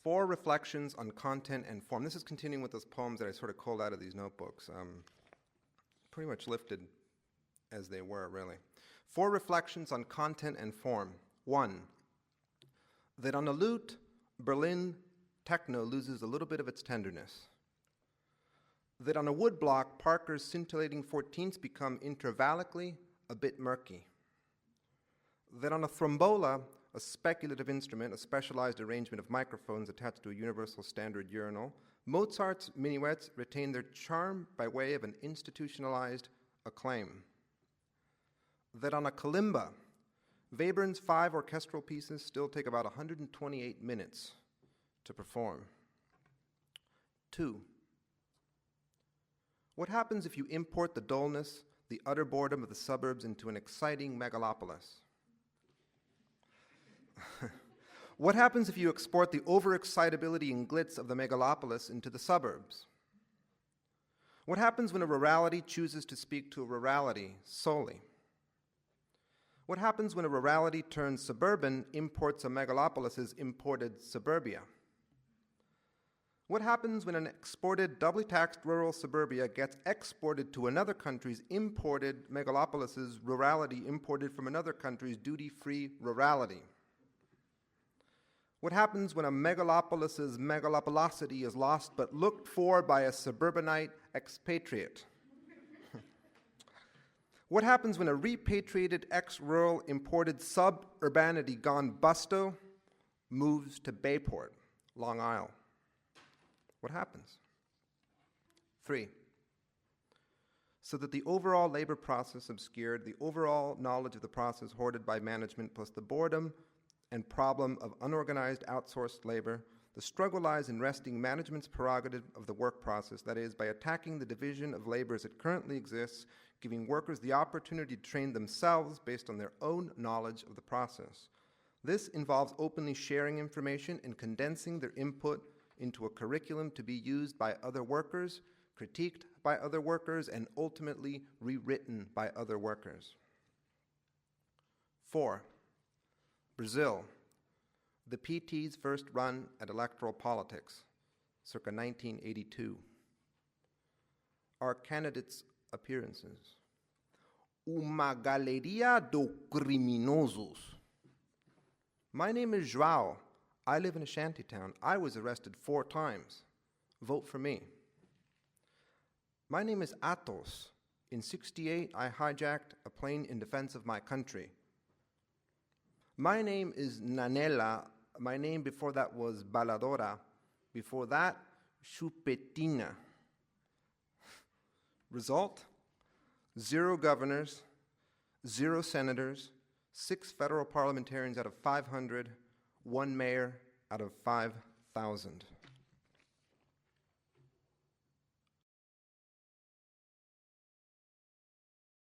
4 reflections on content and form. This is continuing with those poems that I sort of culled out of these notebooks. Pretty much lifted as they were, really. 4 reflections on content and form. 1, that on a lute, Berlin techno loses a little bit of its tenderness. That on a woodblock, Parker's scintillating 14ths become intervallically a bit murky. That on a thrombola, a speculative instrument, a specialized arrangement of microphones attached to a universal standard urinal, Mozart's minuets retain their charm by way of an institutionalized acclaim. That on a kalimba, Webern's 5 orchestral pieces still take about 128 minutes to perform. 2, what happens if you import the dullness, the utter boredom of the suburbs into an exciting megalopolis? What happens if you export the overexcitability and glitz of the megalopolis into the suburbs? What happens when a rurality chooses to speak to a rurality solely? What happens when a rurality turns suburban, imports a megalopolis's imported suburbia? What happens when an exported, doubly taxed rural suburbia gets exported to another country's imported megalopolis's rurality imported from another country's duty-free rurality? What happens when a megalopolis's megalopolosity is lost but looked for by a suburbanite expatriate? What happens when a repatriated ex-rural imported suburbanity gone busto moves to Bayport, Long Isle? What happens? 3, so that the overall labor process obscured, the overall knowledge of the process hoarded by management, plus the boredom and problem of unorganized outsourced labor, the struggle lies in wresting management's prerogative of the work process, that is, by attacking the division of labor as it currently exists, giving workers the opportunity to train themselves based on their own knowledge of the process. This involves openly sharing information and condensing their input into a curriculum to be used by other workers, critiqued by other workers, and ultimately rewritten by other workers. 4, Brazil, the PT's first run at electoral politics, circa 1982. Our candidates' appearances. Uma galeria de criminosos. My name is João. I live in a shantytown. I was arrested 4 times. Vote for me. My name is Athos. In '68, I hijacked a plane in defense of my country. My name is Nanela. My name before that was Baladora. Before that, Chupetina. Result? 0 governors, 0 senators, 6 federal parliamentarians out of 500, 1 mayor out of 5,000.